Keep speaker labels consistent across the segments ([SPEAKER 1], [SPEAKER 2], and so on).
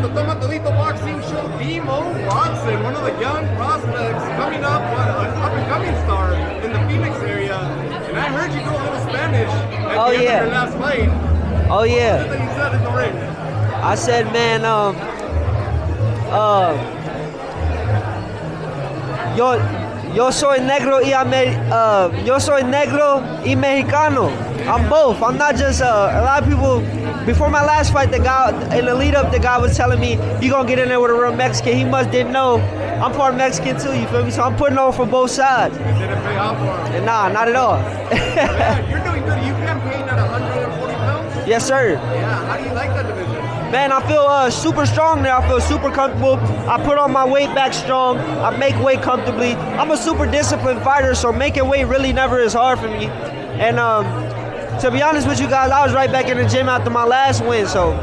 [SPEAKER 1] the Toma Todito Boxing Show, Demo Watson, one of the young prospects coming up, an up-and-coming star in the Phoenix area. And I heard you do a little Spanish at the end of your last fight.
[SPEAKER 2] Oh, yeah.
[SPEAKER 1] What did you say in the ring?
[SPEAKER 2] I said, man, yo soy negro y mexicano. I'm both. I'm not just a lot of people. Before my last fight, the guy in the lead up, the guy was telling me, "You gonna get in there with a real Mexican." He must didn't know I'm part Mexican too. You feel me? So I'm putting on for both sides.
[SPEAKER 1] Didn't pay off for him.
[SPEAKER 2] Nah, not at all.
[SPEAKER 1] Yeah, you're doing good. You campaign at 140 pounds.
[SPEAKER 2] Yes, sir.
[SPEAKER 1] Yeah. How do you like that division?
[SPEAKER 2] Man, I feel super strong there. I feel super comfortable. I put on my weight back strong. I make weight comfortably. I'm a super disciplined fighter, so making weight really never is hard for me. And to be honest with you guys, I was right back in the gym after my last win, so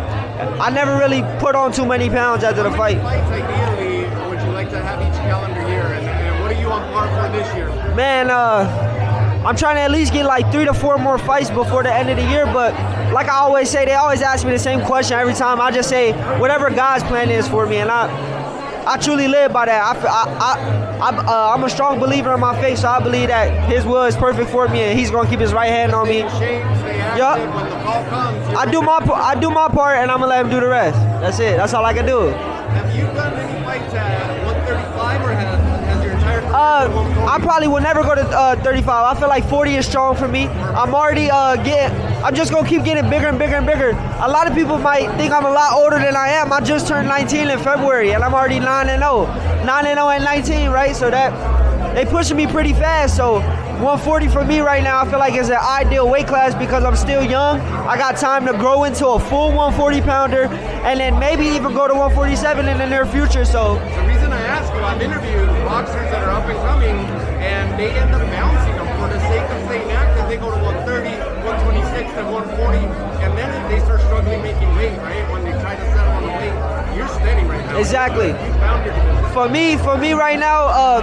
[SPEAKER 2] I never really put on too many pounds after the fight.
[SPEAKER 1] How many fights ideally would you like to have each calendar year, and what are you on par for this year?
[SPEAKER 2] Man, I'm trying to at least get like 3 to 4 more fights before the end of the year, but like I always say, they always ask me the same question every time. I just say whatever God's plan is for me, and I truly live by that. I'm a strong believer in my faith, so I believe that His will is perfect for me, and He's gonna keep His right hand on me.
[SPEAKER 1] Yup. When the ball comes,
[SPEAKER 2] I do my part, and I'm gonna let Him do the rest. That's it. That's all I can do.
[SPEAKER 1] Have you done any fights at 135, or has your entire career
[SPEAKER 2] I probably will never go to 35. I feel like 40 is strong for me. I'm already I'm just gonna keep getting bigger and bigger and bigger. A lot of people might think I'm a lot older than I am. I just turned 19 in February, and I'm already 9-0. 9-0 and 19, right? So that they pushing me pretty fast. So 140 for me right now, I feel like is an ideal weight class because I'm still young. I got time to grow into a full 140 pounder, and then maybe even go to 147 in the near future. So
[SPEAKER 1] the reason I ask you, I've interviewed boxers that are up and coming, and they end up bouncing them for the sake of staying active. They go to 130, 126, and 140, and then they start struggling making weight, right? When they try to settle on the weight, you're steady right now.
[SPEAKER 2] Exactly.
[SPEAKER 1] You found your division.
[SPEAKER 2] For me right now,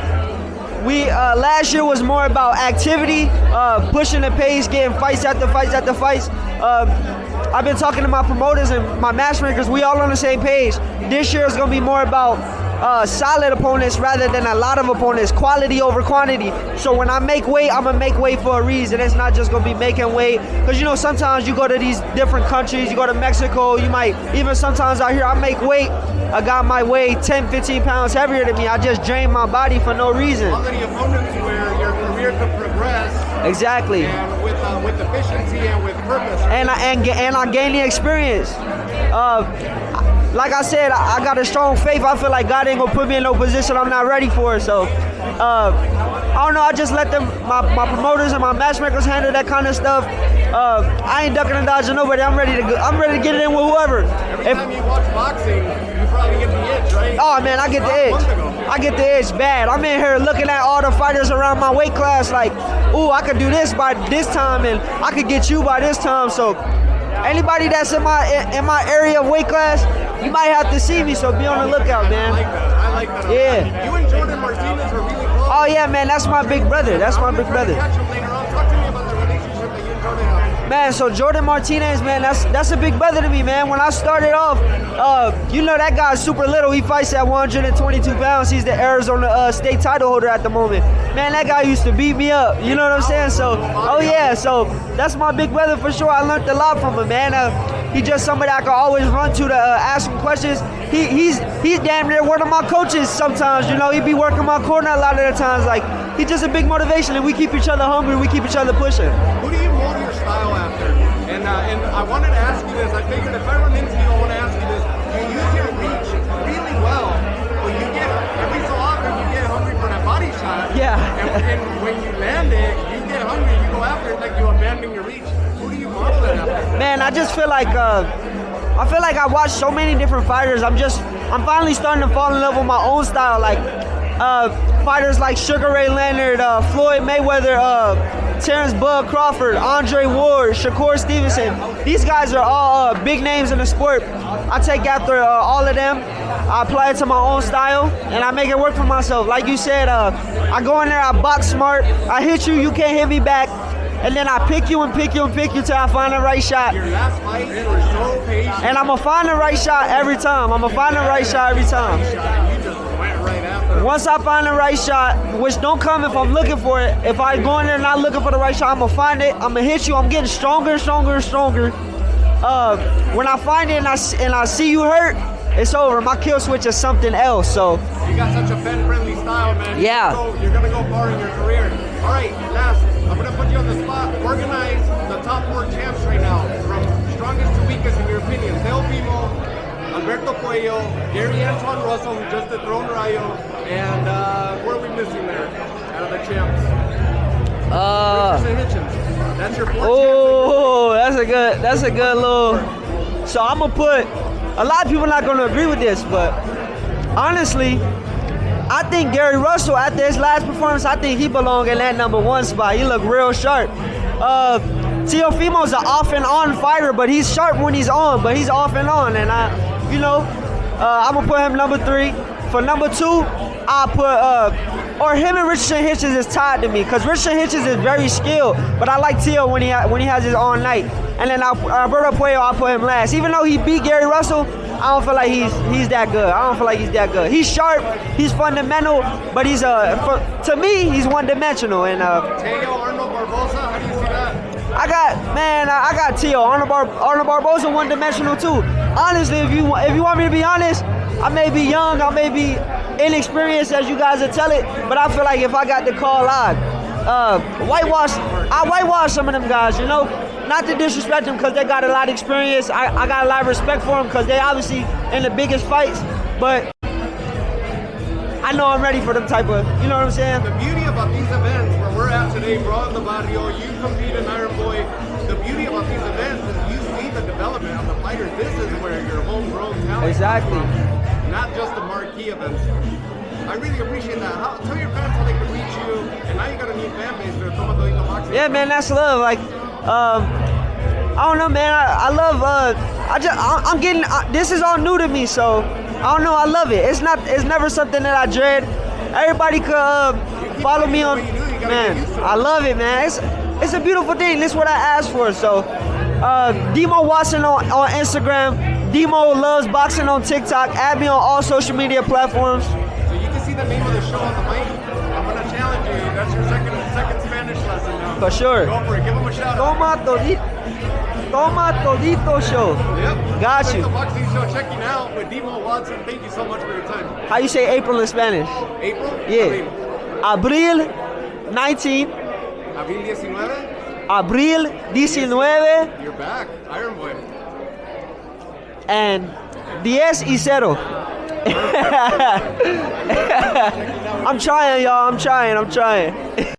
[SPEAKER 2] last year was more about activity, pushing the pace, getting fights after fights after fights. I've been talking to my promoters and my matchmakers. We all on the same page. This year is going to be more about solid opponents rather than a lot of opponents, quality over quantity. So when I make weight, I'm going to make weight for a reason. It's not just going to be making weight. Because, you know, sometimes you go to these different countries, you go to Mexico, you might, even sometimes out here, I make weight. A guy might weigh 10, 15 pounds heavier than me. I just drain my body for no reason.
[SPEAKER 1] All of the opponents where your career could progress.
[SPEAKER 2] Exactly.
[SPEAKER 1] And with efficiency and with purpose. Right?
[SPEAKER 2] And I gain the experience. Like I said, I got a strong faith. I feel like God ain't gonna put me in no position I'm not ready for. So, I don't know. I just let them, my promoters and my matchmakers handle that kind of stuff. I ain't ducking and dodging nobody. I'm ready to get it in with whoever.
[SPEAKER 1] Every time you watch boxing, you probably get the itch, right?
[SPEAKER 2] Oh man, I get the itch. I get the itch bad. I'm in here looking at all the fighters around my weight class like, ooh, I could do this by this time, and I could get you by this time. So, anybody that's in my area of weight class, you might have to see me, so be on the lookout, man.
[SPEAKER 1] I like that.
[SPEAKER 2] Yeah.
[SPEAKER 1] You and Jordan Martinez are really close.
[SPEAKER 2] Oh yeah, man, that's my big brother. That's my big brother.
[SPEAKER 1] Catch him later on. Talk to me about the relationship that you and Jordan have.
[SPEAKER 2] Man, so Jordan Martinez, man, that's a big brother to me, man. When I started off, you know that guy's super little. He fights at 122 pounds. He's the Arizona state title holder at the moment. Man, that guy used to beat me up. You know what I'm saying? So, oh yeah, so that's my big brother for sure. I learned a lot from him, man. He's just somebody I can always run to ask him questions. He's damn near one of my coaches sometimes. You know, he be working my corner a lot of the times. Like, he's just a big motivation, and we keep each other hungry. We keep each other pushing.
[SPEAKER 1] Who do you mold your style after? And I wanted to ask you this. I figured if I run into you, I want to ask you this. You use your reach really well, but you get, every so often, you get hungry for that body shot.
[SPEAKER 2] Yeah.
[SPEAKER 1] And when you land it, you get hungry, you go after it like you abandon your reach. Who do you model that after?
[SPEAKER 2] Man, I just feel like I watched so many different fighters. I'm finally starting to fall in love with my own style. Like fighters like Sugar Ray Leonard, Floyd Mayweather, Terrence Bud Crawford, Andre Ward, Shakur Stevenson. These guys are all big names in the sport. I take after all of them. I apply it to my own style, and I make it work for myself. Like you said, I go in there, I box smart. I hit you, you can't hit me back. And then I pick you and pick you and pick you till I find the right shot.
[SPEAKER 1] Your last fight, you were so patient.
[SPEAKER 2] And I'm gonna find the right shot every time. I'm gonna find the right shot every time.
[SPEAKER 1] You just went right after.
[SPEAKER 2] Once I find the right shot, which don't come if I'm looking for it. If I go in there not looking for the right shot, I'm gonna find it. I'm gonna hit you. I'm getting stronger and stronger and stronger. When I find it and I see you hurt, it's over. My kill switch is something else. So
[SPEAKER 1] you got such a fan-friendly style, man.
[SPEAKER 2] Yeah.
[SPEAKER 1] You're gonna go far in your career. All right, last, I'm gonna put you on the spot. Organize the top 4 champs right now, from strongest to weakest in your opinion. Teofimo, Alberto Puello, Gary Antoine Russell, who just dethroned Rayo, and what are we missing there out of the champs? Richardson Hitchens. That's your 4 champs.
[SPEAKER 2] Oh, that's a good little. So I'm gonna put. A lot of people not gonna agree with this, but honestly, I think Gary Russell, after his last performance, I think he belong in that #1 spot. He look real sharp. Teofimo's an off and on fighter, but he's sharp when he's on, but he's off and on. And I'm gonna put him #3. For #2, I'll put or him and Richardson Hitchens is tied to me, because Richardson Hitchens is very skilled, but I like Teo when he has his on night. And then Alberto Puello, I'll put him last. Even though he beat Gary Russell, I don't feel like he's that good. I don't feel like he's that good. He's sharp, he's fundamental, but he's to me, he's one-dimensional. And
[SPEAKER 1] Teo, Arnold Barboza, how do you see that?
[SPEAKER 2] I got Teo. Arnold Barboza one-dimensional too. Honestly, if you want me to be honest, I may be young, I may be inexperienced as you guys will tell it, but I feel like if I got the call, I whitewash some of them guys, you know? Not to disrespect them because they got a lot of experience. I got a lot of respect for them because they obviously in the biggest fights, but I know I'm ready for them type of, you know what I'm saying?
[SPEAKER 1] The beauty about these events where we're at today, Brawl in the Barrio, you compete in Iron Boy, the beauty about these events is you see the development of the fighters. This is where your homegrown talent
[SPEAKER 2] Exactly.
[SPEAKER 1] comes from, not just the marquee events. I really appreciate that. Tell your fans how they can reach you, and now you got a new fan base there, Tomadolito Boxing.
[SPEAKER 2] Yeah, man, that's love. Like, I don't know, man. I love. I'm getting. This is all new to me, so I don't know. I love it. It's never something that I dread. Everybody could follow me on. Man, I love it, man. It's a beautiful thing. This is what I asked for. So, Demo Watson on Instagram. Demo Loves Boxing on TikTok. Add me on all social media platforms.
[SPEAKER 1] So you can see the name of the show on the mic. I'm gonna challenge you. That's your second Spanish lesson now.
[SPEAKER 2] For sure.
[SPEAKER 1] Go for it. Give him a shout out.
[SPEAKER 2] Toma Todito Show.
[SPEAKER 1] Yep.
[SPEAKER 2] Got you.
[SPEAKER 1] The Boxing Show checking out with Demo Watson. Thank you so much for your time.
[SPEAKER 2] How you say April in Spanish?
[SPEAKER 1] April?
[SPEAKER 2] Yeah. Abril 19.
[SPEAKER 1] Abril 19.
[SPEAKER 2] Abril 19.
[SPEAKER 1] You're back. Iron Boy.
[SPEAKER 2] And 10 y 0. I'm trying, y'all. I'm trying.